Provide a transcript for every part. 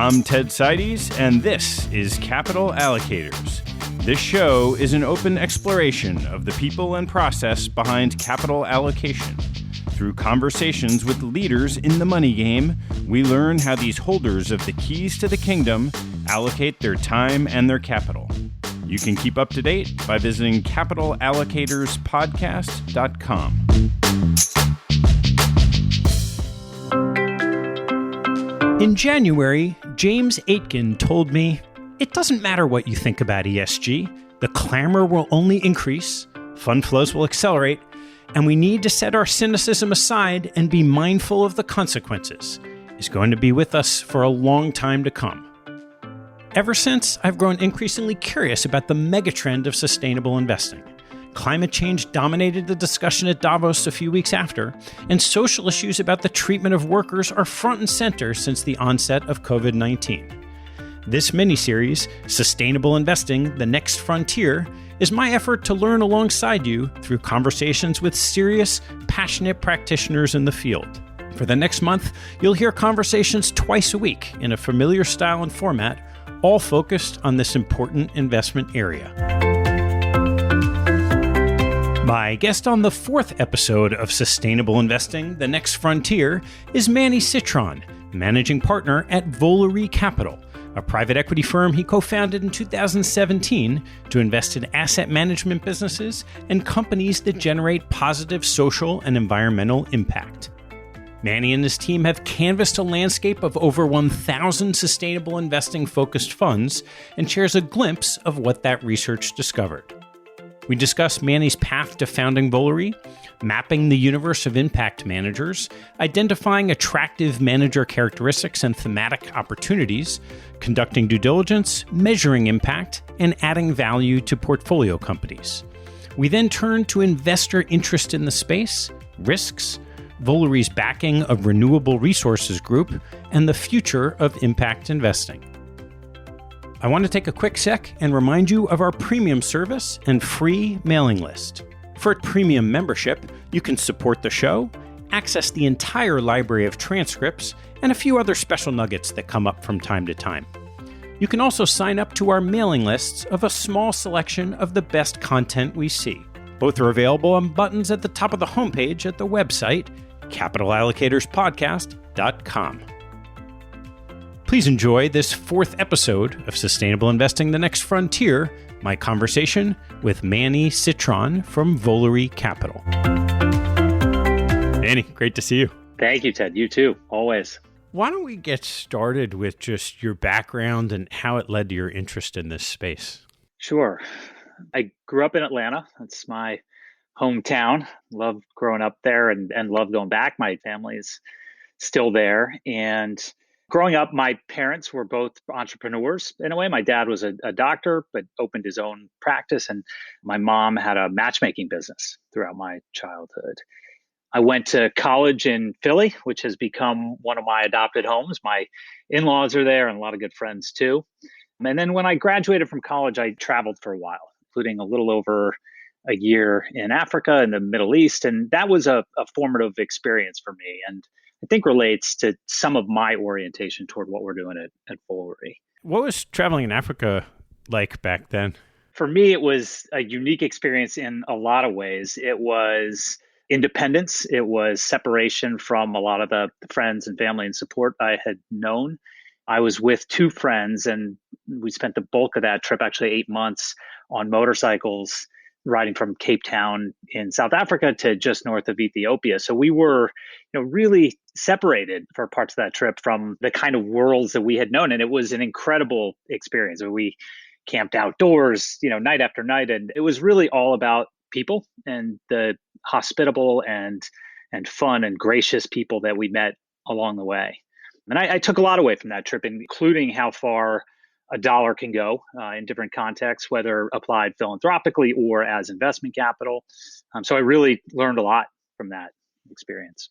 I'm Ted Seides, and this is Capital Allocators. This show is an open exploration of the people and process behind capital allocation. Through conversations with leaders in the money game, we learn how these holders of the keys to the kingdom allocate their time and their capital. You can keep up to date by visiting capitalallocatorspodcast.com. In January, James Aitken told me, "It doesn't matter what you think about ESG. The clamor will only increase, fund flows will accelerate, and we need to set our cynicism aside and be mindful of the consequences. He's going to be with us for a long time to come." Ever since, I've grown increasingly curious about the megatrend of sustainable investing. Climate change dominated the discussion at Davos a few weeks after, and social issues about the treatment of workers are front and center since the onset of COVID-19. This mini-series, Sustainable Investing, The Next Frontier, is my effort to learn alongside you through conversations with serious, passionate practitioners in the field. For the next month, you'll hear conversations twice a week in a familiar style and format, all focused on this important investment area. My guest on the fourth episode of Sustainable Investing, The Next Frontier, is Manny Citron, managing partner at Volery Capital, a private equity firm he co-founded in 2017 to invest in asset management businesses and companies that generate positive social and environmental impact. Manny and his team have canvassed a landscape of over 1,000 sustainable investing-focused funds and shares a glimpse of what that research discovered. We discuss Manny's path to founding Volery, mapping the universe of impact managers, identifying attractive manager characteristics and thematic opportunities, conducting due diligence, measuring impact, and adding value to portfolio companies. We then turn to investor interest in the space, risks, Volery's backing of Renewable Resources Group, and the future of impact investing. I want to take a quick sec and remind you of our premium service and free mailing list. For a premium membership, you can support the show, access the entire library of transcripts, and a few other special nuggets that come up from time to time. You can also sign up to our mailing lists of a small selection of the best content we see. Both are available on buttons at the top of the homepage at the website, capitalallocatorspodcast.com. Please enjoy this fourth episode of Sustainable Investing, The Next Frontier, my conversation with Manny Citron from Volery Capital. Manny, great to see you. Thank you, Ted. You too, always. Why don't we get started with just your background and how it led to your interest in this space? Sure. I grew up in Atlanta. That's my hometown. Loved growing up there and loved going back. My family is still there. And growing up, my parents were both entrepreneurs in a way. My dad was a doctor, but opened his own practice. And my mom had a matchmaking business throughout my childhood. I went to college in Philly, which has become one of my adopted homes. My in-laws are there and a lot of good friends too. And then when I graduated from college, I traveled for a while, including a little over a year in Africa and the Middle East. And that was a formative experience for me. And I think relates to some of my orientation toward what we're doing at Volery. What was traveling in Africa like back then? For me, it was a unique experience in a lot of ways. It was independence. It was separation from a lot of the friends and family and support I had known. I was with two friends, and we spent the bulk of that trip, actually 8 months, on motorcycles, riding from Cape Town in South Africa to just north of Ethiopia. So we were, really separated for parts of that trip from the kind of worlds that we had known. And it was an incredible experience. We camped outdoors, night after night. And it was really all about people and the hospitable and fun and gracious people that we met along the way. And I took a lot away from that trip, including how far a dollar can go in different contexts, whether applied philanthropically or as investment capital. So I really learned a lot from that experience.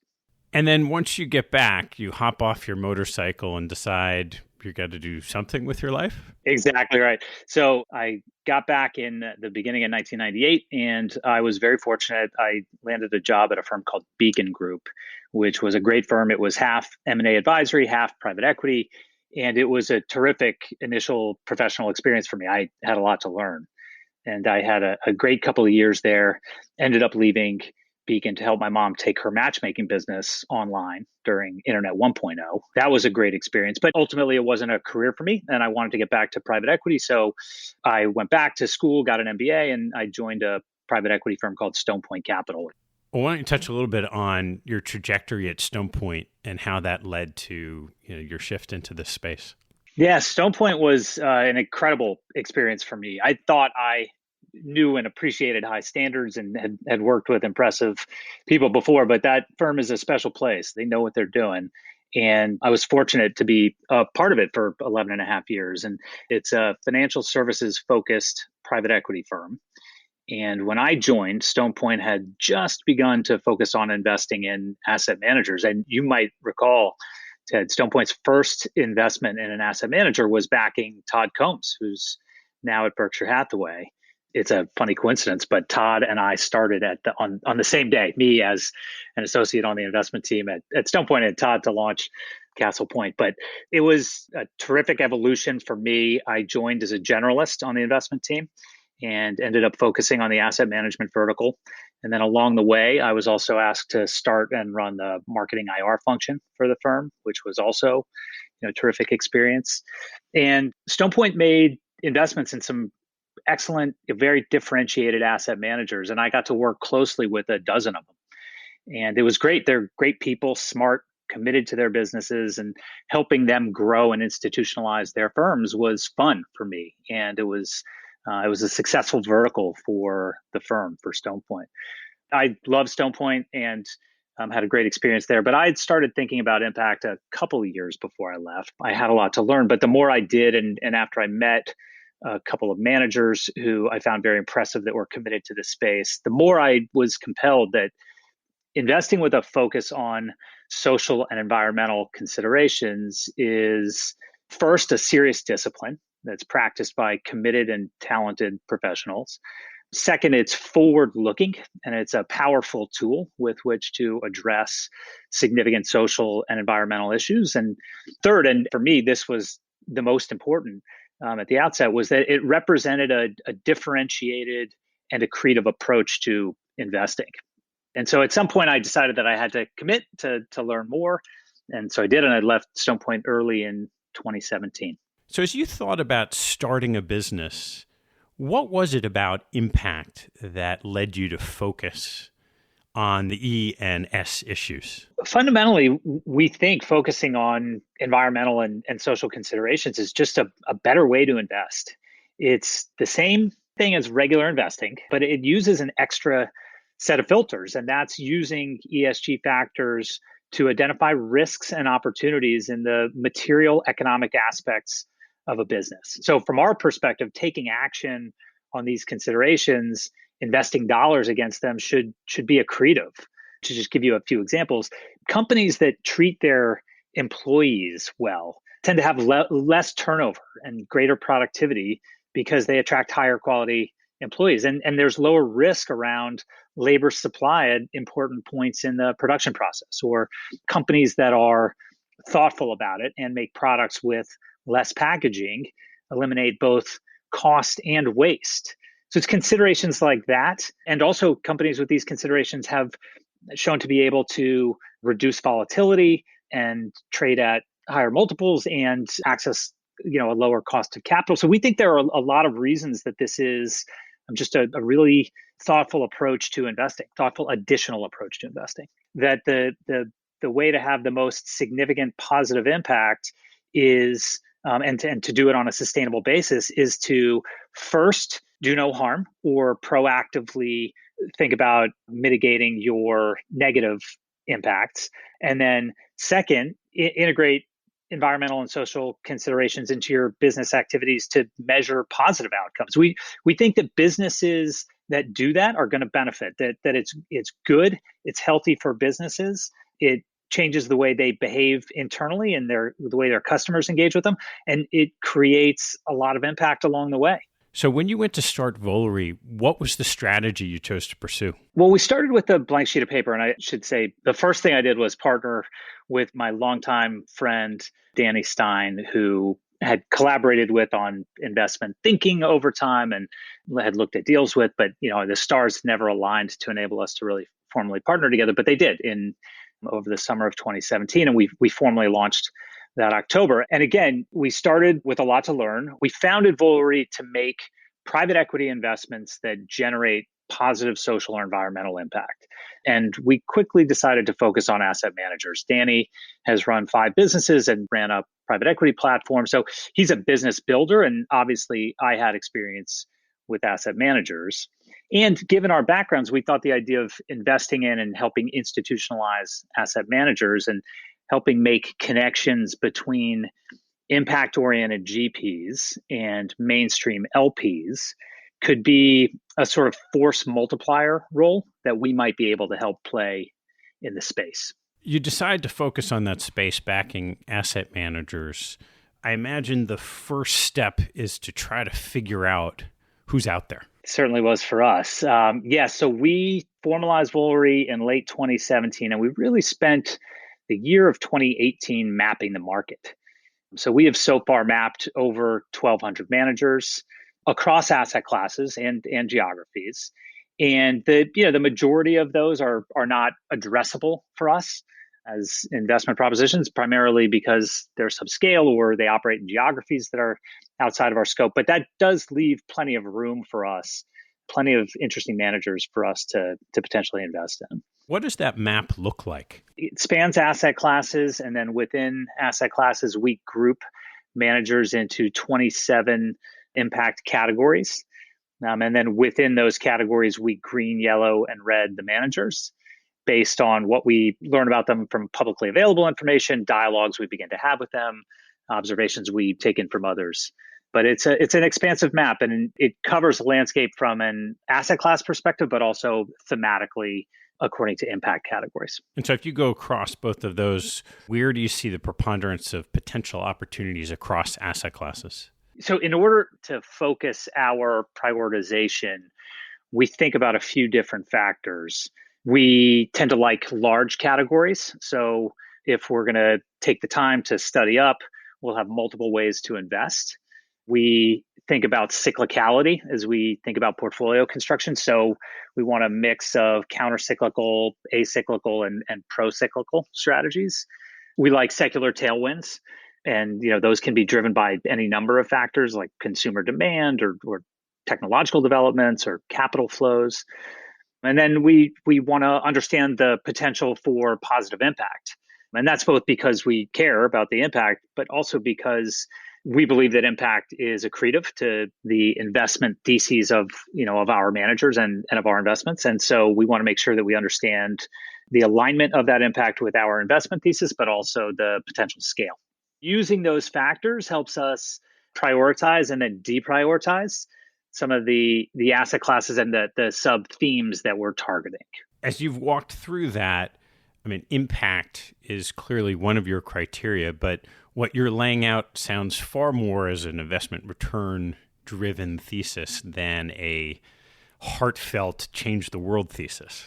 And then once you get back, you hop off your motorcycle and decide you got to do something with your life? Exactly right. So I got back in the beginning of 1998, and I was very fortunate. I landed a job at a firm called Beacon Group, which was a great firm. It was half M&A advisory, half private equity. And it was a terrific initial professional experience for me. I had a lot to learn. And I had a great couple of years there, ended up leaving Beacon to help my mom take her matchmaking business online during Internet 1.0. That was a great experience, but ultimately it wasn't a career for me. And I wanted to get back to private equity. So I went back to school, got an MBA, and I joined a private equity firm called Stone Point Capital. Well, why don't you touch a little bit on your trajectory at Stone Point and how that led to your shift into this space? Yeah, Stone Point was an incredible experience for me. I thought I knew and appreciated high standards and had worked with impressive people before, but that firm is a special place. They know what they're doing. And I was fortunate to be a part of it for 11 and a half years. And it's a financial services focused private equity firm. And when I joined, Stone Point had just begun to focus on investing in asset managers. And you might recall, Ted, Stone Point's first investment in an asset manager was backing Todd Combs, who's now at Berkshire Hathaway. It's a funny coincidence, but Todd and I started on the same day, me as an associate on the investment team at Stone Point, and Todd to launch Castle Point. But it was a terrific evolution for me. I joined as a generalist on the investment team and ended up focusing on the asset management vertical. And then along the way, I was also asked to start and run the marketing IR function for the firm, which was also a terrific experience. And Stone Point made investments in some excellent, very differentiated asset managers. And I got to work closely with a dozen of them. And it was great. They're great people, smart, committed to their businesses, and helping them grow and institutionalize their firms was fun for me. And it was a successful vertical for the firm, for Stone Point. I love Stone Point and had a great experience there. But I had started thinking about impact a couple of years before I left. I had a lot to learn, but the more I did, and after I met a couple of managers who I found very impressive that were committed to the space, the more I was compelled that investing with a focus on social and environmental considerations is first a serious discipline that's practiced by committed and talented professionals. Second, it's forward-looking, and it's a powerful tool with which to address significant social and environmental issues. And third, and for me, this was the most important at the outset, was that it represented a differentiated and accretive approach to investing. And so at some point, I decided that I had to commit to learn more. And so I did, and I left Stone Point early in 2017. So as you thought about starting a business, what was it about impact that led you to focus on the E and S issues? Fundamentally, we think focusing on environmental and social considerations is just a better way to invest. It's the same thing as regular investing, but it uses an extra set of filters, and that's using ESG factors to identify risks and opportunities in the material economic aspects of a business. So from our perspective, taking action on these considerations, investing dollars against them should be accretive. To just give you a few examples, companies that treat their employees well tend to have less turnover and greater productivity because they attract higher quality employees. And there's lower risk around labor supply at important points in the production process, or companies that are thoughtful about it and make products with less packaging eliminate both cost and waste. So it's considerations like that. And also companies with these considerations have shown to be able to reduce volatility and trade at higher multiples and access, a lower cost of capital. So we think there are a lot of reasons that this is just a really thoughtful approach to investing, thoughtful additional approach to investing. That the way to have the most significant positive impact is, and to do it on a sustainable basis, is to first do no harm or proactively think about mitigating your negative impacts. And then second, integrate environmental and social considerations into your business activities to measure positive outcomes. We think that businesses that do that are going to benefit, that it's good, it's healthy for businesses. It changes the way they behave internally and the way their customers engage with them, and it creates a lot of impact along the way. So when you went to start Volery, what was the strategy you chose to pursue? Well, we started with a blank sheet of paper. And I should say the first thing I did was partner with my longtime friend, Danny Stein, who had collaborated with on investment thinking over time and had looked at deals with, but the stars never aligned to enable us to really formally partner together. But they did in over the summer of 2017. And we formally launched that October. And again, we started with a lot to learn. We founded Volery to make private equity investments that generate positive social or environmental impact. And we quickly decided to focus on asset managers. Danny has run 5 businesses and ran a private equity platform. So he's a business builder. And obviously, I had experience with asset managers. And given our backgrounds, we thought the idea of investing in and helping institutionalize asset managers and helping make connections between impact-oriented GPs and mainstream LPs could be a sort of force multiplier role that we might be able to help play in the space. You decide to focus on that space backing asset managers. I imagine the first step is to try to figure out who's out there. It certainly was for us. So we formalized Volery in late 2017, and we really spent the year of 2018 mapping the market. So we have so far mapped over 1,200 managers across asset classes and geographies. And the majority of those are not addressable for us as investment propositions, primarily because they're subscale or they operate in geographies that are outside of our scope. But that does leave plenty of room for us, plenty of interesting managers for us to potentially invest in. What does that map look like? It spans asset classes, and then within asset classes, we group managers into 27 impact categories. And then within those categories, we green, yellow, and red the managers based on what we learn about them from publicly available information, dialogues we begin to have with them, observations we've taken from others. But it's an expansive map, and it covers the landscape from an asset class perspective, but also thematically according to impact categories. And so if you go across both of those, where do you see the preponderance of potential opportunities across asset classes? So in order to focus our prioritization, we think about a few different factors. We tend to like large categories. So if we're going to take the time to study up, we'll have multiple ways to invest. We think about cyclicality as we think about portfolio construction. So we want a mix of counter-cyclical, acyclical, and pro-cyclical strategies. We like secular tailwinds. And those can be driven by any number of factors like consumer demand or technological developments or capital flows. And then we want to understand the potential for positive impact. And that's both because we care about the impact, but also because we believe that impact is accretive to the investment theses of our managers and of our investments. And so we want to make sure that we understand the alignment of that impact with our investment thesis, but also the potential scale. Using those factors helps us prioritize and then deprioritize some of the asset classes and the sub-themes that we're targeting. As you've walked through that, impact is clearly one of your criteria, but what you're laying out sounds far more as an investment return-driven thesis than a heartfelt change the world thesis.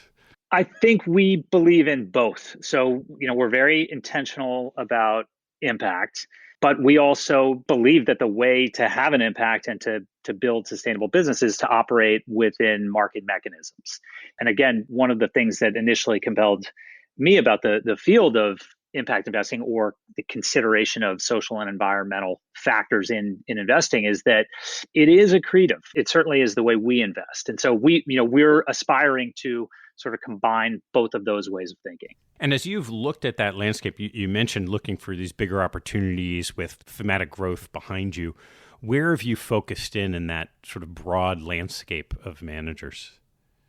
I think we believe in both. So, we're very intentional about impact, but we also believe that the way to have an impact and to build sustainable businesses is to operate within market mechanisms. And again, one of the things that initially compelled me about the field of impact investing or the consideration of social and environmental factors in investing is that it is accretive. It certainly is the way we invest. And so we're aspiring to sort of combine both of those ways of thinking. And as you've looked at that landscape, you mentioned looking for these bigger opportunities with thematic growth behind you. Where have you focused in that sort of broad landscape of managers?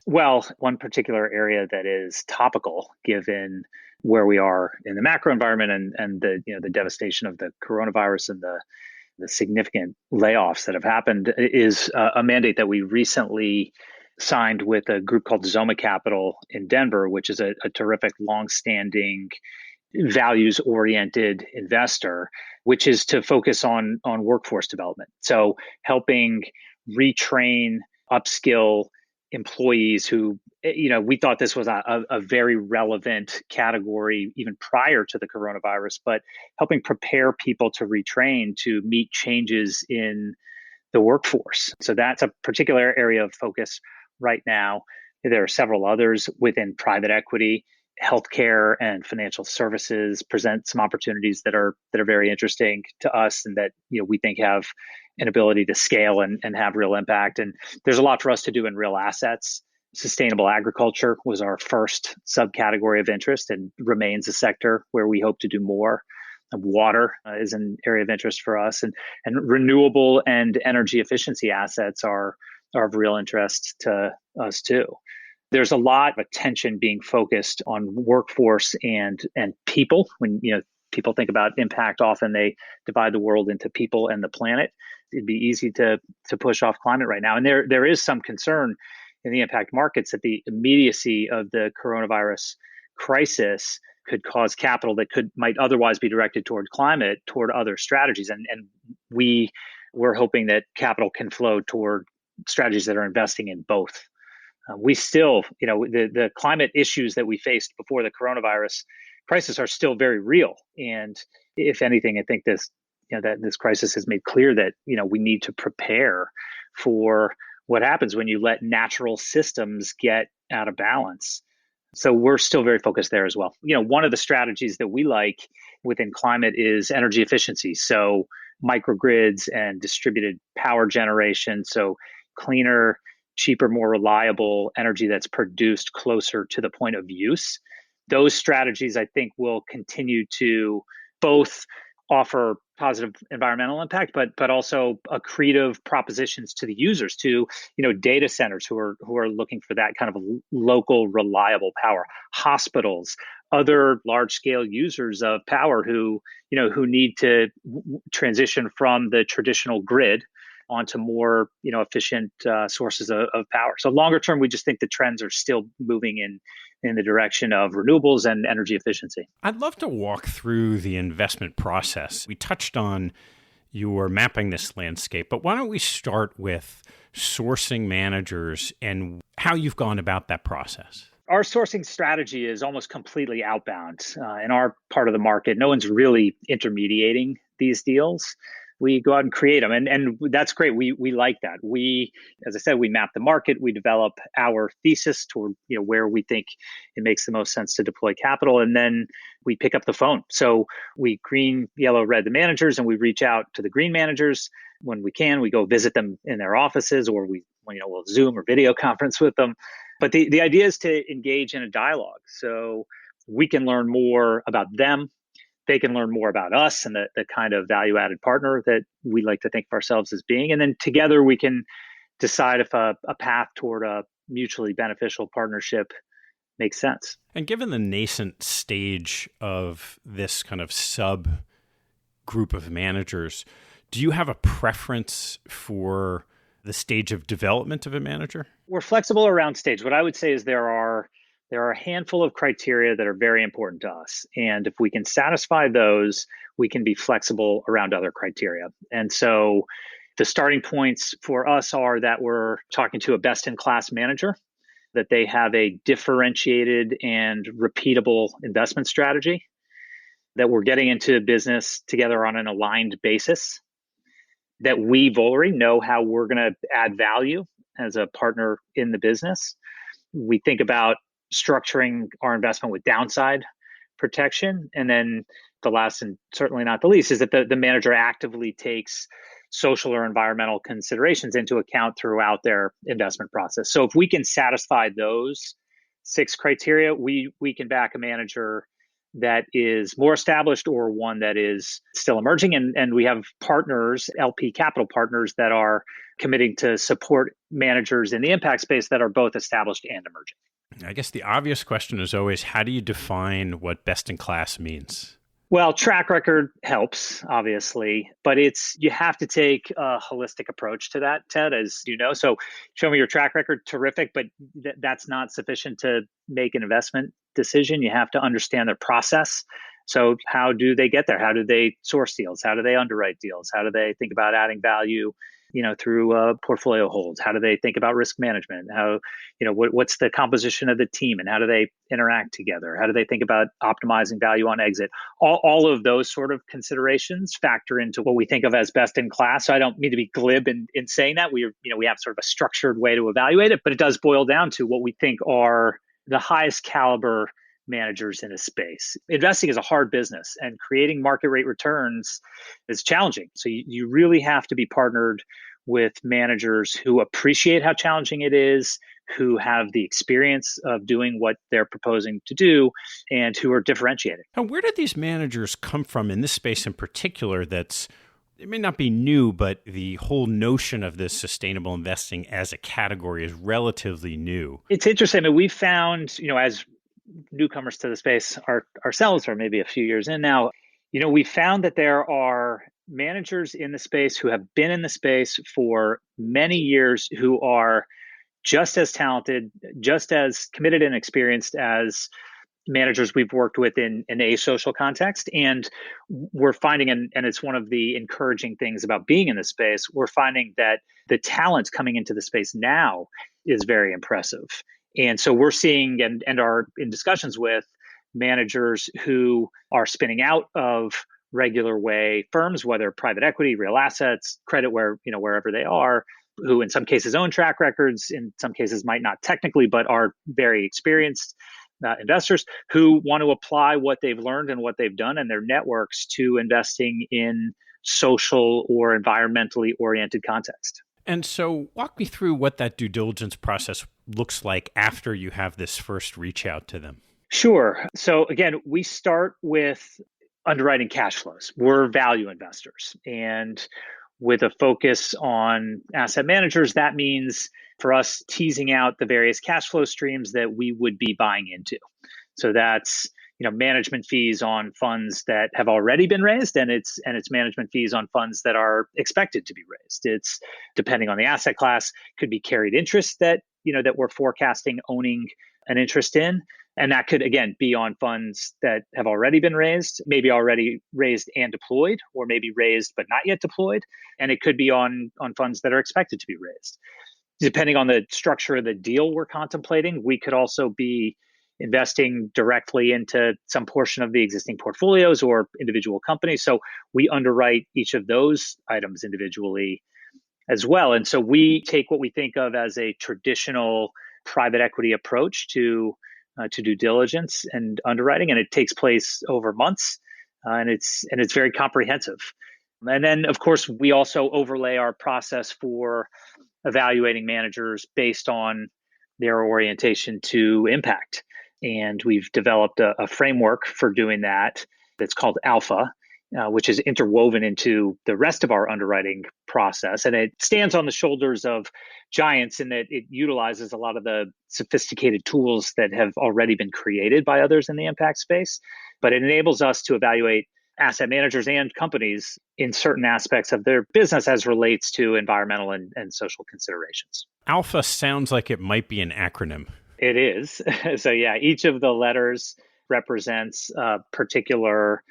Well, one particular area that is topical, given where we are in the macro environment and the devastation of the coronavirus and the significant layoffs that have happened, is a mandate that we recently signed with a group called Volery Capital in Denver, which is a terrific, longstanding, values-oriented investor, which is to focus on workforce development. So helping retrain, upskill employees who, we thought this was a very relevant category even prior to the coronavirus, but helping prepare people to retrain to meet changes in the workforce. So that's a particular area of focus right now. There are several others within private equity. Healthcare and financial services present some opportunities that are very interesting to us, and that we think have an ability to scale and have real impact. And there's a lot for us to do in real assets. Sustainable agriculture was our first subcategory of interest and remains a sector where we hope to do more. Water is an area of interest for us, and renewable and energy efficiency assets are of real interest to us too. There's a lot of attention being focused on workforce and people. When people think about impact, often they divide the world into people and the planet. It'd be easy to push off climate right now, and there is some concern in the impact markets that the immediacy of the coronavirus crisis could cause capital that might otherwise be directed toward climate, toward other strategies. And we're hoping that capital can flow toward strategies that are investing in both. We still, the climate issues that we faced before the coronavirus crisis are still very real. And if anything, I think that this crisis has made clear that, we need to prepare for what happens when you let natural systems get out of balance. So we're still very focused there as well. One of the strategies that we like within climate is energy efficiency. So microgrids and distributed power generation. So cleaner, cheaper, more reliable energy that's produced closer to the point of use. Those strategies, I think, will continue to both offer positive environmental impact, but also accretive propositions to the users, to data centers who are looking for that kind of local, reliable power, hospitals, other large scale users of power who need to transition from the traditional grid onto more efficient sources of power. So longer term, we just think the trends are still moving in the direction of renewables and energy efficiency. I'd love to walk through the investment process. We touched on your mapping this landscape, but why don't we start with sourcing managers and how you've gone about that process? Our sourcing strategy is almost completely outbound. In our part of the market, no one's really intermediating these deals. We go out and create them. And that's great. We like that. As I said, we map the market. We develop our thesis toward where we think it makes the most sense to deploy capital. And then we pick up the phone. So we green, yellow, red the managers, and we reach out to the green managers. When we can, we go visit them in their offices, or we'll Zoom or video conference with them. But the idea is to engage in a dialogue. So we can learn more about them. They can learn more about us and the kind of value-added partner that we like to think of ourselves as being. And then together we can decide if a path toward a mutually beneficial partnership makes sense. And given the nascent stage of this kind of sub group of managers, do you have a preference for the stage of development of a manager? We're flexible around stage. What I would say is there are a handful of criteria that are very important to us. And if we can satisfy those, we can be flexible around other criteria. And so the starting points for us are that we're talking to a best-in-class manager, that they have a differentiated and repeatable investment strategy, that we're getting into business together on an aligned basis, that we, Volery, know how we're going to add value as a partner in the business. We think about structuring our investment with downside protection. And then the last and certainly not the least is that the manager actively takes social or environmental considerations into account throughout their investment process. So if we can satisfy those 6 criteria, we can back a manager that is more established or one that is still emerging. And we have partners, LP capital partners, that are committing to support managers in the impact space that are both established and emerging. I guess the obvious question is always, how do you define what best in class means? Well, track record helps, obviously, but you have to take a holistic approach to that, Ted, as you know. So show me your track record, terrific, but that's not sufficient to make an investment decision. You have to understand their process. So how do they get there? How do they source deals? How do they underwrite deals? How do they think about adding value through portfolio holds? How do they think about risk management? How, what's the composition of the team and how do they interact together? How do they think about optimizing value on exit? All of those sort of considerations factor into what we think of as best in class. So I don't mean to be glib in saying that. We have sort of a structured way to evaluate it, but it does boil down to what we think are the highest caliber managers in a space. Investing is a hard business and creating market rate returns is challenging. So you really have to be partnered with managers who appreciate how challenging it is, who have the experience of doing what they're proposing to do, and who are differentiated. Now, where did these managers come from in this space in particular it may not be new, but the whole notion of this sustainable investing as a category is relatively new? It's interesting. I mean, we've found, as newcomers to the space ourselves, or maybe a few years in now, we found that there are managers in the space who have been in the space for many years who are just as talented, just as committed and experienced as managers we've worked with in a social context. And we're finding, and it's one of the encouraging things about being in the space, we're finding that the talent coming into the space now is very impressive. And so we're seeing and are in discussions with managers who are spinning out of regular way firms, whether private equity, real assets, credit, wherever they are, who in some cases own track records, in some cases might not technically, but are very experienced investors who want to apply what they've learned and what they've done in their networks to investing in social or environmentally oriented context. And so walk me through what that due diligence process looks like after you have this first reach out to them. Sure. So again, we start with underwriting cash flows. We're value investors. And with a focus on asset managers, that means for us teasing out the various cash flow streams that we would be buying into. So that's management fees on funds that have already been raised, and it's management fees on funds that are expected to be raised. It's, depending on the asset class, could be carried interest that we're forecasting owning an interest in. And that could, again, be on funds that have already been raised, maybe already raised and deployed, or maybe raised but not yet deployed. And it could be on funds that are expected to be raised. Depending on the structure of the deal we're contemplating, we could also be investing directly into some portion of the existing portfolios or individual companies. So we underwrite each of those items individually as well. And so we take what we think of as a traditional private equity approach to due diligence and underwriting, and it takes place over months, and it's very comprehensive. And then, of course, we also overlay our process for evaluating managers based on their orientation to impact. And we've developed a framework for doing that that's called Alpha, which is interwoven into the rest of our underwriting process. And it stands on the shoulders of giants in that it utilizes a lot of the sophisticated tools that have already been created by others in the impact space. But it enables us to evaluate asset managers and companies in certain aspects of their business as relates to environmental and social considerations. Alpha sounds like it might be an acronym. It is. So yeah, each of the letters represents a particular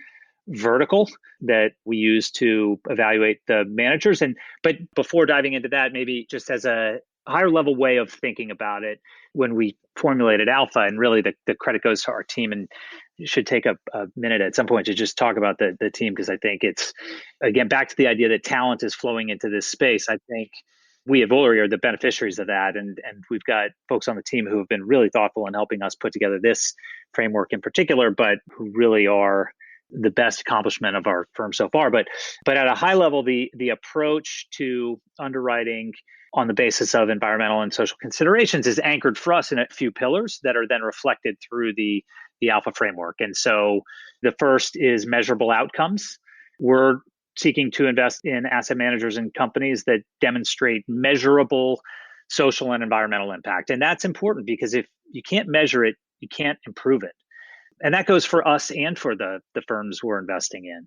vertical that we use to evaluate the managers. But before diving into that, maybe just as a higher level way of thinking about it, when we formulated Alpha, and really the credit goes to our team, and you should take a minute at some point to just talk about the team, because I think it's, again, back to the idea that talent is flowing into this space. I think we at Volery are the beneficiaries of that. And we've got folks on the team who have been really thoughtful in helping us put together this framework in particular, but who really are the best accomplishment of our firm so far. But at a high level, the approach to underwriting on the basis of environmental and social considerations is anchored for us in a few pillars that are then reflected through the Alpha framework. And so the first is measurable outcomes. We're seeking to invest in asset managers and companies that demonstrate measurable social and environmental impact. And that's important because if you can't measure it, you can't improve it. And that goes for us and for the firms we're investing in.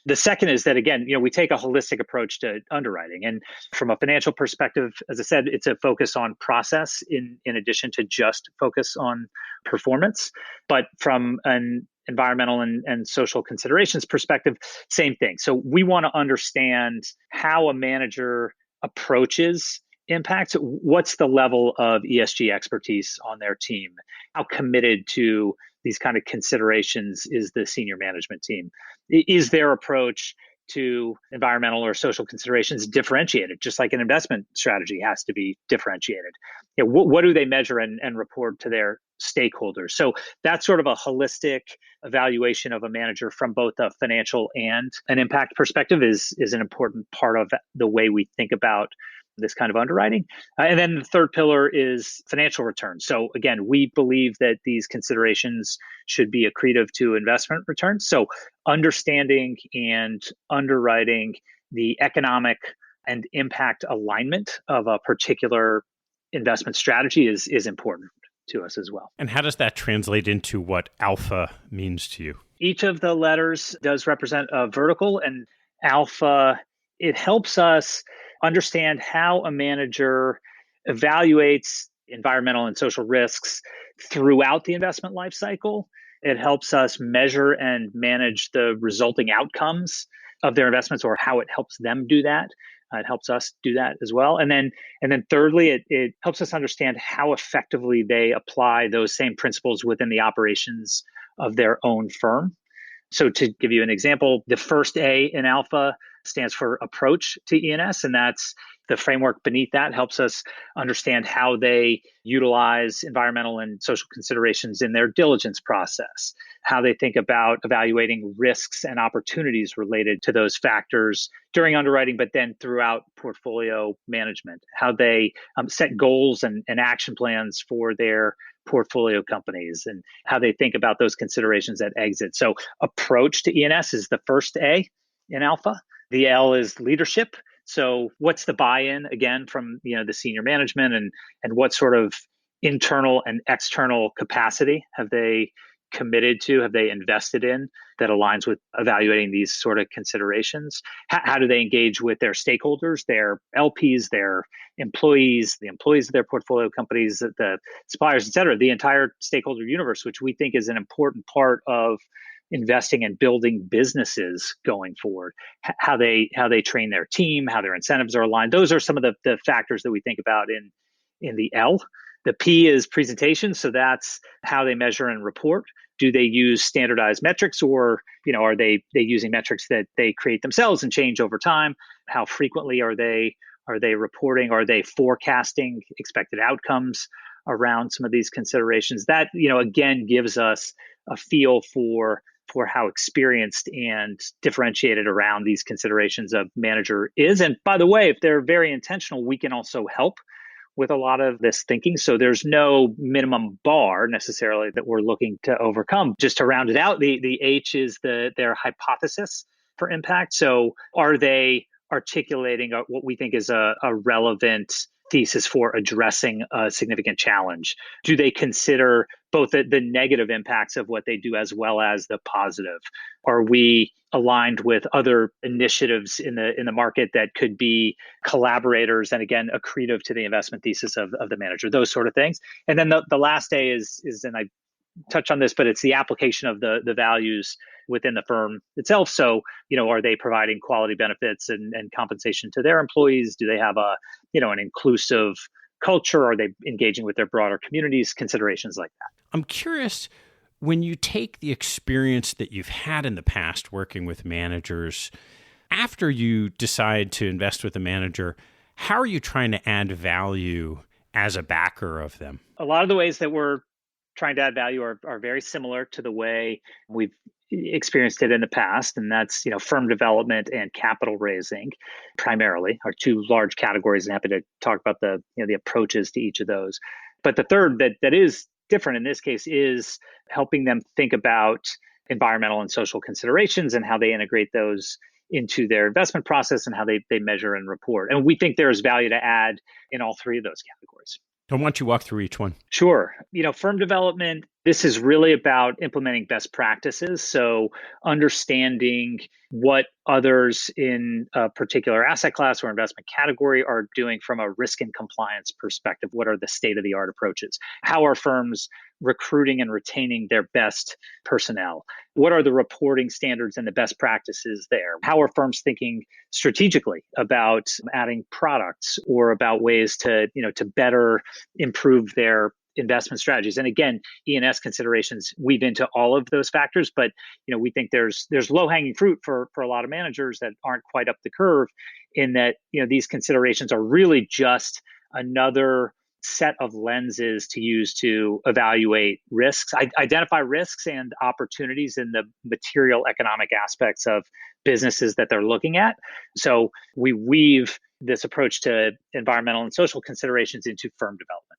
The second is that, again, we take a holistic approach to underwriting. And from a financial perspective, as I said, it's a focus on process in addition to just focus on performance. But from an environmental and social considerations perspective, same thing. So we want to understand how a manager approaches impact? What's the level of ESG expertise on their team? How committed to these kind of considerations is the senior management team? Is their approach to environmental or social considerations differentiated, just like an investment strategy has to be differentiated? What do they measure and report to their stakeholders? So that's sort of a holistic evaluation of a manager from both a financial and an impact perspective is an important part of the way we think about this kind of underwriting. And then the third pillar is financial returns. So again, we believe that these considerations should be accretive to investment returns. So understanding and underwriting the economic and impact alignment of a particular investment strategy is important to us as well. And how does that translate into what alpha means to you? Each of the letters does represent a vertical, and alpha, it helps us understand how a manager evaluates environmental and social risks throughout the investment life cycle. It helps us measure and manage the resulting outcomes of their investments, or how it helps them do that. It helps us do that as well. And then thirdly, it helps us understand how effectively they apply those same principles within the operations of their own firm. So to give you an example, the first A in alpha stands for approach to E&S, and that's the framework beneath that helps us understand how they utilize environmental and social considerations in their diligence process, how they think about evaluating risks and opportunities related to those factors during underwriting, but then throughout portfolio management, how they set goals and action plans for their portfolio companies, and how they think about those considerations at exit. So approach to E&S is the first A in alpha. The L is leadership. So what's the buy-in again from the senior management, and what sort of internal and external capacity have they committed to, have they invested in that aligns with evaluating these sort of considerations? How do they engage with their stakeholders, their LPs, their employees, the employees of their portfolio companies, the suppliers, et cetera, the entire stakeholder universe, which we think is an important part of investing and building businesses going forward, how they train their team, how their incentives are aligned. Those are some of the factors that we think about in the L. The P is presentation. So that's how they measure and report. Do they use standardized metrics, or are they using metrics that they create themselves and change over time? How frequently are they reporting? Are they forecasting expected outcomes around some of these considerations? That again gives us a feel for how experienced and differentiated around these considerations a manager is. And by the way, if they're very intentional, we can also help with a lot of this thinking. So there's no minimum bar necessarily that we're looking to overcome. Just to round it out, the H is their hypothesis for impact. So are they articulating what we think is a relevant thesis for addressing a significant challenge? Do they consider both the negative impacts of what they do as well as the positive? Are we aligned with other initiatives in the market that could be collaborators and again accretive to the investment thesis of the manager? Those sort of things. And then the last A is, and I touch on this, but it's the application of the values within the firm itself. So, are they providing quality benefits and compensation to their employees? Do they have an inclusive culture? Are they engaging with their broader communities? Considerations like that. I'm curious, when you take the experience that you've had in the past working with managers, after you decide to invest with a manager, how are you trying to add value as a backer of them? A lot of the ways that we're trying to add value are very similar to the way we've experienced it in the past, and that's firm development and capital raising primarily are two large categories, and happy to talk about the approaches to each of those. But the third that is different in this case is helping them think about environmental and social considerations and how they integrate those into their investment process and how they measure and report. And we think there is value to add in all three of those categories. I want you to walk through each one. Sure. Firm development, this is really about implementing best practices. So understanding what others in a particular asset class or investment category are doing from a risk and compliance perspective. What are the state-of-the-art approaches? How are firms recruiting and retaining their best personnel? What are the reporting standards and the best practices there? How are firms thinking strategically about adding products or about ways to, to better improve their investment strategies? And again, E&S considerations weave into all of those factors, but we think there's low-hanging fruit for a lot of managers that aren't quite up the curve, in that these considerations are really just another set of lenses to use to evaluate risks, identify risks and opportunities in the material economic aspects of businesses that they're looking at. So we weave this approach to environmental and social considerations into firm development.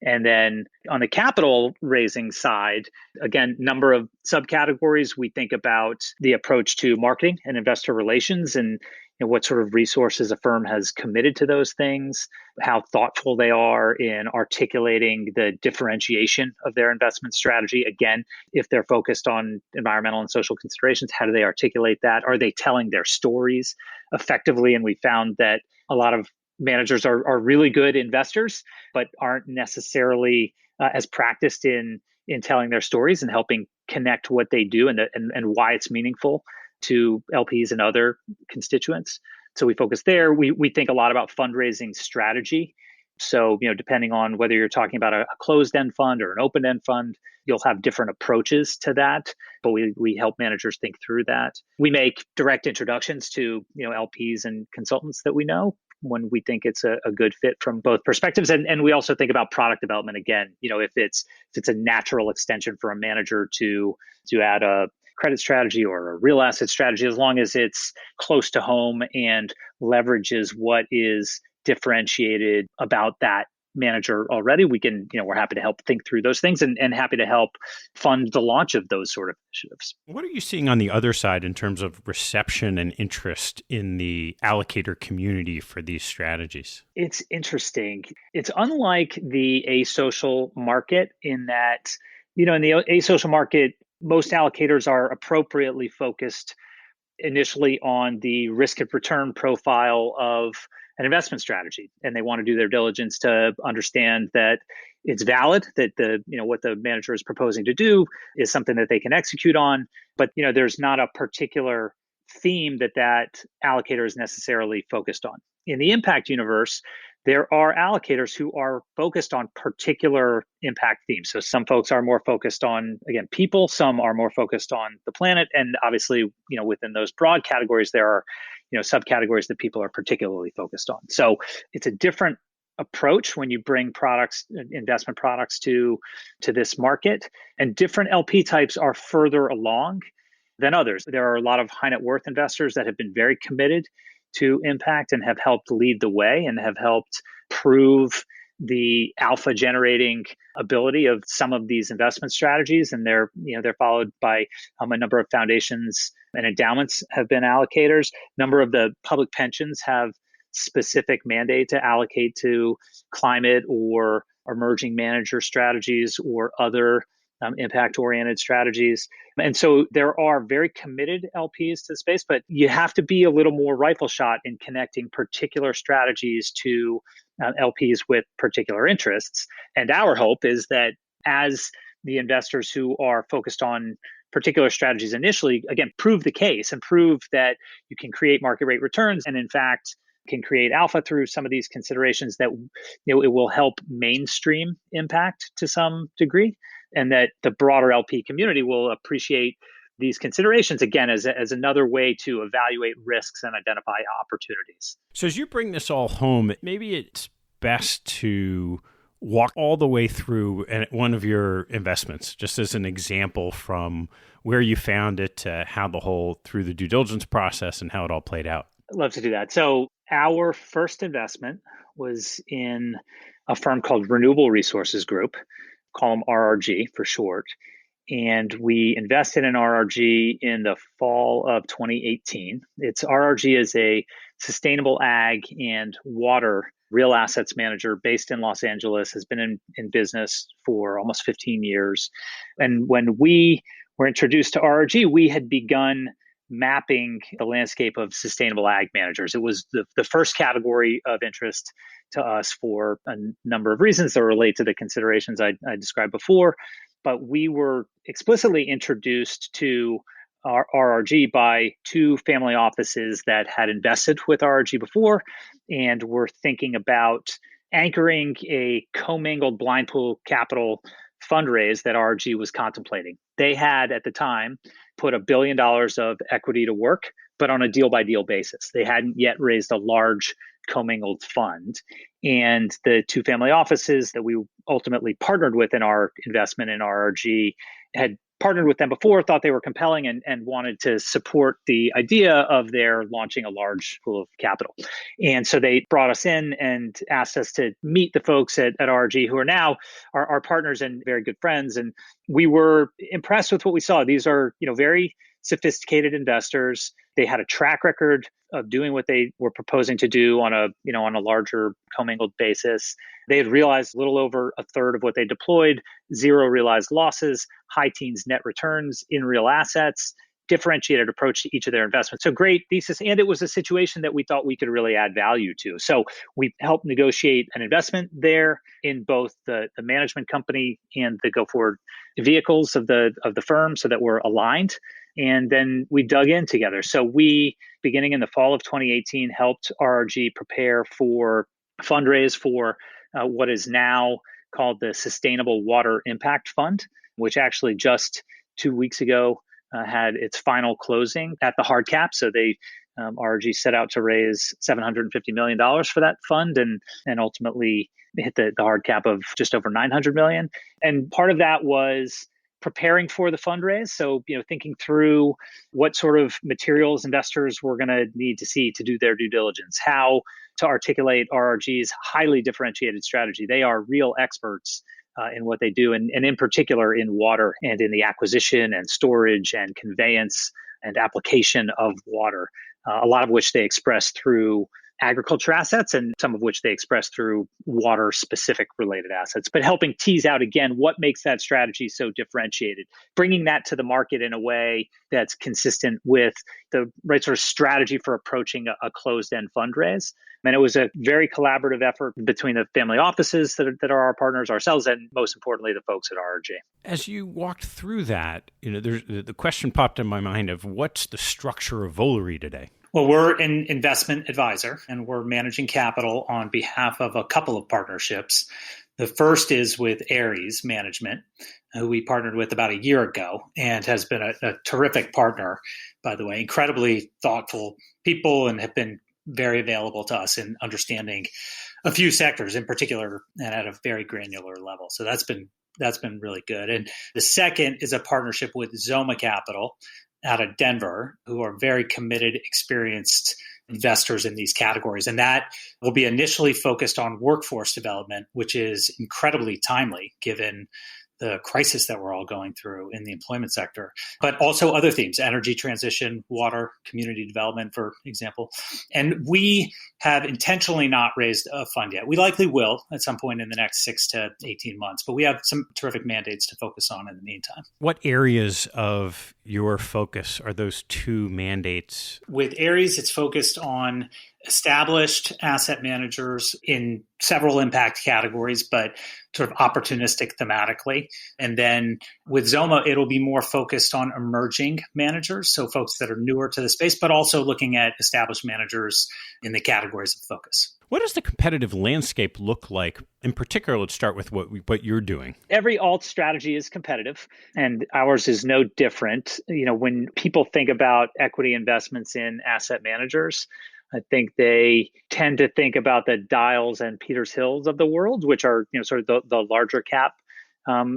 And then on the capital raising side, again, number of subcategories. We think about the approach to marketing and investor relations, and what sort of resources a firm has committed to those things, how thoughtful they are in articulating the differentiation of their investment strategy. Again, if they're focused on environmental and social considerations, how do they articulate that? Are they telling their stories effectively? And we found that a lot of managers are really good investors, but aren't necessarily as practiced in telling their stories and helping connect what they do and why it's meaningful to LPs and other constituents. So we focus there. We think a lot about fundraising strategy. So, depending on whether you're talking about a closed-end fund or an open-end fund, you'll have different approaches to that, but we help managers think through that. We make direct introductions to, LPs and consultants that we know when we think it's a good fit from both perspectives. And we also think about product development. Again, if it's a natural extension for a manager to add a credit strategy or a real asset strategy, as long as it's close to home and leverages what is differentiated about that manager already, we're happy to help think through those things and happy to help fund the launch of those sort of initiatives. What are you seeing on the other side in terms of reception and interest in the allocator community for these strategies? It's interesting. It's unlike the asocial market in that, in the asocial market, most allocators are appropriately focused initially on the risk and return profile of an investment strategy, and they want to do their diligence to understand that it's valid, that what the manager is proposing to do is something that they can execute on. But there's not a particular theme that allocator is necessarily focused on. In the impact universe, there are allocators who are focused on particular impact themes. So some folks are more focused on, again, people, some are more focused on the planet. And obviously, within those broad categories, there are, subcategories that people are particularly focused on. So it's a different approach when you bring products, investment products to this market. And different LP types are further along than others. There are a lot of high net worth investors that have been very committed to impact and have helped lead the way and have helped prove the alpha generating ability of some of these investment strategies. And they're followed by a number of foundations and endowments have been allocators. A number of the public pensions have specific mandate to allocate to climate or emerging manager strategies or other impact-oriented strategies. And so there are very committed LPs to the space, but you have to be a little more rifle shot in connecting particular strategies to LPs with particular interests. And our hope is that as the investors who are focused on particular strategies initially, again, prove the case and prove that you can create market rate returns and in fact can create alpha through some of these considerations, that it will help mainstream impact to some degree, and that the broader LP community will appreciate these considerations, again, as another way to evaluate risks and identify opportunities. So as you bring this all home, maybe it's best to walk all the way through one of your investments, just as an example from where you found it to how through the due diligence process and how it all played out. I'd love to do that. So our first investment was in a firm called Renewable Resources Group, call them RRG for short. And we invested in RRG in the fall of 2018. RRG is a sustainable ag and water real assets manager based in Los Angeles, has been in business for almost 15 years. And when we were introduced to RRG, we had begun mapping the landscape of sustainable ag managers. It was the first category of interest to us for a number of reasons that relate to the considerations I described before. But we were explicitly introduced to our RRG by two family offices that had invested with RRG before and were thinking about anchoring a commingled blind pool capital fundraise that RRG was contemplating. They had at the time put $1 billion of equity to work, but on a deal by deal basis. They hadn't yet raised a large commingled fund. And the two family offices that we ultimately partnered with in our investment in RRG had partnered with them before, thought they were compelling, and wanted to support the idea of their launching a large pool of capital. And so they brought us in and asked us to meet the folks at RRG who are now our partners and very good friends. And we were impressed with what we saw. These are, very sophisticated investors. They had a track record of doing what they were proposing to do on a larger commingled basis. They had realized a little over a third of what they deployed, zero realized losses, high teens net returns in real assets, differentiated approach to each of their investments. So great thesis. And it was a situation that we thought we could really add value to. So we helped negotiate an investment there in both the management company and the go forward vehicles of the firm so that we're aligned. And then we dug in together. So we, beginning in the fall of 2018, helped RRG prepare for fundraise for what is now called the Sustainable Water Impact Fund, which actually just 2 weeks ago had its final closing at the hard cap. So they RRG set out to raise $750 million for that fund and ultimately hit the hard cap of just over $900 million. And part of that was preparing for the fundraise. So, thinking through what sort of materials investors were going to need to see to do their due diligence, how to articulate RRG's highly differentiated strategy. They are real experts in what they do, and in particular in water and in the acquisition and storage and conveyance and application of water, a lot of which they express through agriculture assets and some of which they express through water specific related assets, but helping tease out again what makes that strategy so differentiated, bringing that to the market in a way that's consistent with the right sort of strategy for approaching a closed end fundraise. And it was a very collaborative effort between the family offices that are our partners, ourselves, and most importantly, the folks at RRG. As you walked through that, the question popped in my mind of what's the structure of Volery today? Well, we're an investment advisor, and we're managing capital on behalf of a couple of partnerships. The first is with Ares Management, who we partnered with about a year ago and has been a terrific partner, by the way, incredibly thoughtful people and have been very available to us in understanding a few sectors in particular and at a very granular level. So that's been really good. And the second is a partnership with Zoma Capital out of Denver, who are very committed, experienced investors in these categories. And that will be initially focused on workforce development, which is incredibly timely given the crisis that we're all going through in the employment sector, but also other themes, energy transition, water, community development, for example. And we have intentionally not raised a fund yet. We likely will at some point in the next 6 to 18 months, but we have some terrific mandates to focus on in the meantime. What areas of your focus are those two mandates? With Ares, it's focused on established asset managers in several impact categories, but sort of opportunistic thematically. And then with Zoma, it'll be more focused on emerging managers, so folks that are newer to the space, but also looking at established managers in the categories of focus. What does the competitive landscape look like? In particular, let's start with what you're doing. Every alt strategy is competitive, and ours is no different. When people think about equity investments in asset managers, I think they tend to think about the Dials and Peters Hills of the world, which are sort of the larger cap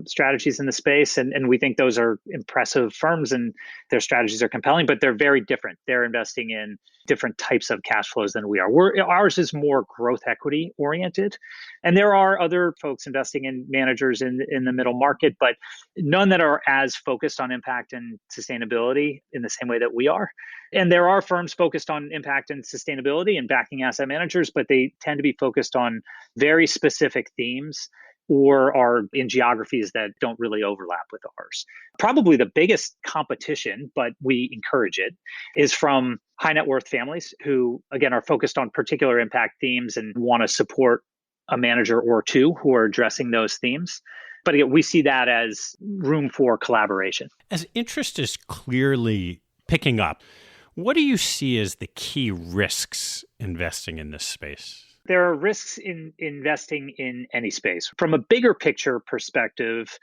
strategies in the space. And we think those are impressive firms and their strategies are compelling, but they're very different. They're investing in different types of cash flows than we are. Ours is more growth equity oriented. And there are other folks investing in managers in the middle market, but none that are as focused on impact and sustainability in the same way that we are. And there are firms focused on impact and sustainability and backing asset managers, but they tend to be focused on very specific themes or are in geographies that don't really overlap with ours. Probably the biggest competition, but we encourage it, is from high net worth families who, again, are focused on particular impact themes and want to support a manager or two who are addressing those themes. But again, we see that as room for collaboration. As interest is clearly picking up, what do you see as the key risks investing in this space? There are risks in investing in any space. From a bigger picture perspective,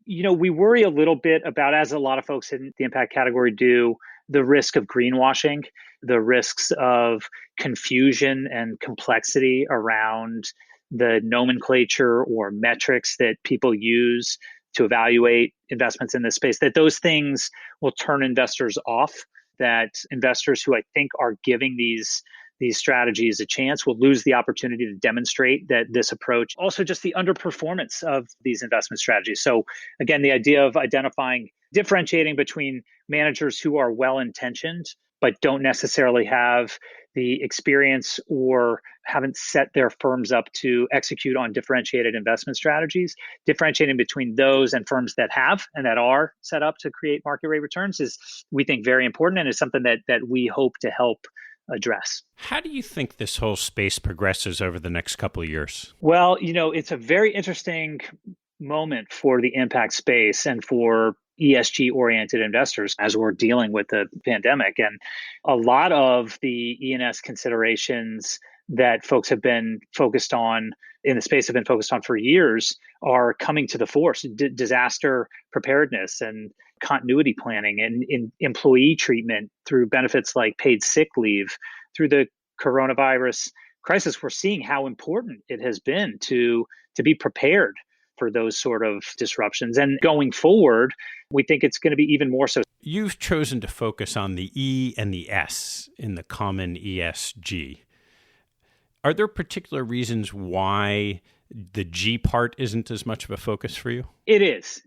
we worry a little bit about, as a lot of folks in the impact category do, the risk of greenwashing, the risks of confusion and complexity around the nomenclature or metrics that people use to evaluate investments in this space, that those things will turn investors off, that investors who I think are giving these strategies a chance will lose the opportunity to demonstrate that this approach, also just the underperformance of these investment strategies. So again, the idea of differentiating between managers who are well-intentioned but don't necessarily have the experience or haven't set their firms up to execute on differentiated investment strategies, differentiating between those and firms that have and that are set up to create market rate returns is, we think, very important, and is something that we hope to help address. How do you think this whole space progresses over the next couple of years? Well, it's a very interesting moment for the impact space and for ESG-oriented investors as we're dealing with the pandemic. And a lot of the E&S considerations that folks have been focused on in the space have been focused on for years are coming to the fore. Disaster preparedness and continuity planning and in employee treatment through benefits like paid sick leave. Through the coronavirus crisis, we're seeing how important it has been to be prepared for those sort of disruptions. And going forward, we think it's going to be even more so. You've chosen to focus on the E and the S in the common ESG. Are there particular reasons why the G part isn't as much of a focus for you? It is.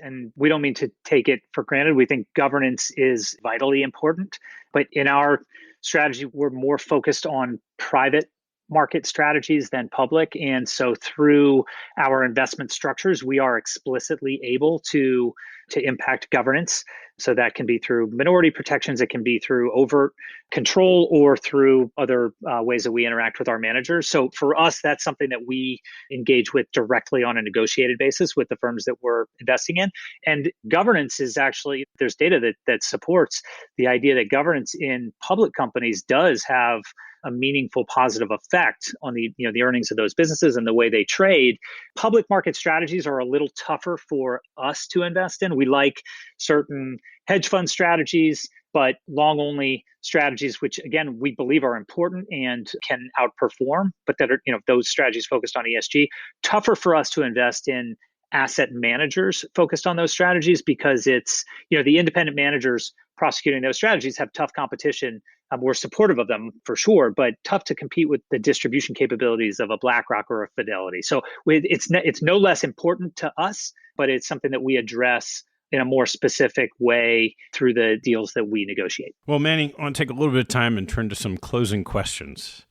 And we don't mean to take it for granted. We think governance is vitally important. But in our strategy, we're more focused on private market strategies than public. And so through our investment structures, we are explicitly able to impact governance. So that can be through minority protections, it can be through overt control, or through other ways that we interact with our managers. So for us, that's something that we engage with directly on a negotiated basis with the firms that we're investing in. And governance is actually, there's data that supports the idea that governance in public companies does have a meaningful positive effect on the earnings of those businesses and the way they trade. Public market strategies are a little tougher for us to invest in. We like certain hedge fund strategies, but long only strategies, which again, we believe are important and can outperform, but that are, those strategies focused on ESG, tougher for us to invest in asset managers focused on those strategies, because it's, the independent managers prosecuting those strategies have tough competition. We're supportive of them for sure, but tough to compete with the distribution capabilities of a BlackRock or a Fidelity. So it's no less important to us, but it's something that we address in a more specific way through the deals that we negotiate. Well, Manny, I want to take a little bit of time and turn to some closing questions.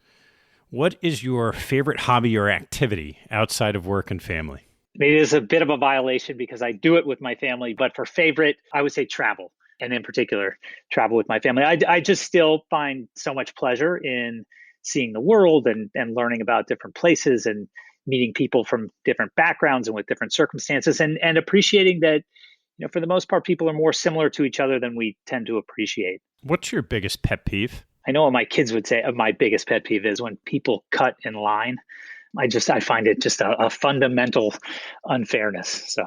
What is your favorite hobby or activity outside of work and family? It is a bit of a violation because I do it with my family, but for favorite, I would say travel. And in particular, travel with my family. I just still find so much pleasure in seeing the world and learning about different places and meeting people from different backgrounds and with different circumstances, and appreciating that, for the most part, people are more similar to each other than we tend to appreciate. What's your biggest pet peeve? I know what my kids would say my biggest pet peeve is when people cut in line. I find it just a fundamental unfairness. So,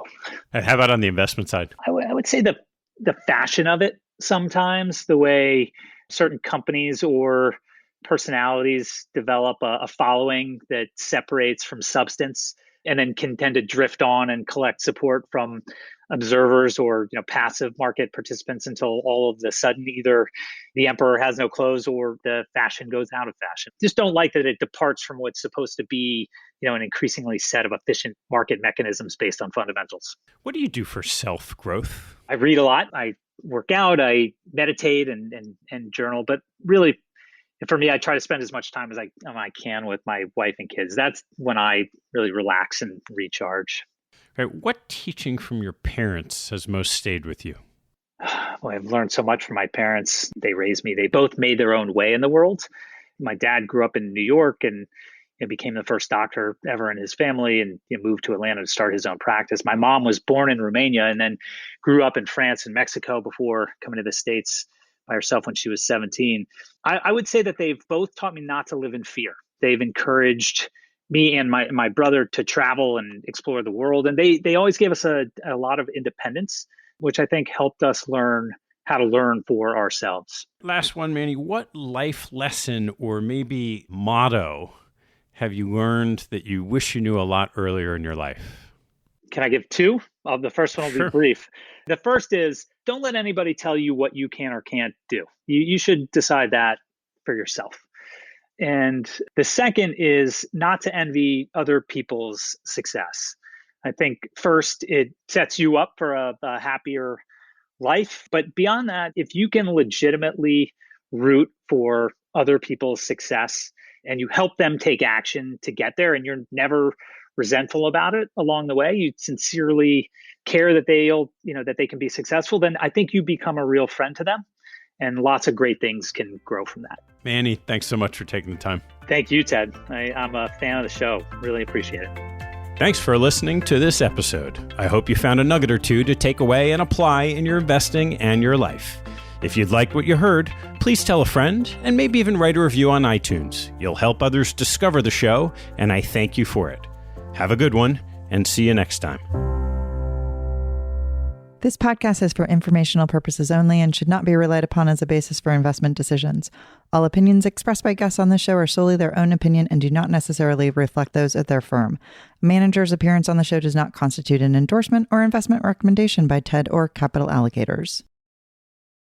and how about on the investment side? I would say the fashion of it sometimes, the way certain companies or personalities develop a following that separates from substance and then can tend to drift on and collect support from observers or passive market participants until all of a sudden either the emperor has no clothes or the fashion goes out of fashion. Just don't like that it departs from what's supposed to be an increasingly set of efficient market mechanisms based on fundamentals. What do you do for self-growth? I read a lot. I work out. I meditate and journal. But really, for me, I try to spend as much time as I can with my wife and kids. That's when I really relax and recharge. Right. What teaching from your parents has most stayed with you? Well, I've learned so much from my parents. They raised me. They both made their own way in the world. My dad grew up in New York and became the first doctor ever in his family, and moved to Atlanta to start his own practice. My mom was born in Romania and then grew up in France and Mexico before coming to the States by herself when she was 17. I would say that they've both taught me not to live in fear. They've encouraged me and my brother to travel and explore the world. And they always gave us a lot of independence, which I think helped us learn how to learn for ourselves. Last one, Manny. What life lesson or maybe motto have you learned that you wish you knew a lot earlier in your life? Can I give two? The first one will be brief. The first is, don't let anybody tell you what you can or can't do. You should decide that for yourself. And the second is not to envy other people's success. I think first, it sets you up for a happier life. But beyond that, if you can legitimately root for other people's success and you help them take action to get there, and you're never resentful about it along the way, you sincerely care that that they can be successful, then I think you become a real friend to them, and lots of great things can grow from that. Manny, thanks so much for taking the time. Thank you, Ted. I'm a fan of the show. Really appreciate it. Thanks for listening to this episode. I hope you found a nugget or two to take away and apply in your investing and your life. If you'd liked what you heard, please tell a friend and maybe even write a review on iTunes. You'll help others discover the show, and I thank you for it. Have a good one, and see you next time. This podcast is for informational purposes only and should not be relied upon as a basis for investment decisions. All opinions expressed by guests on this show are solely their own opinion and do not necessarily reflect those of their firm. A manager's appearance on the show does not constitute an endorsement or investment recommendation by TED or Capital Allocators.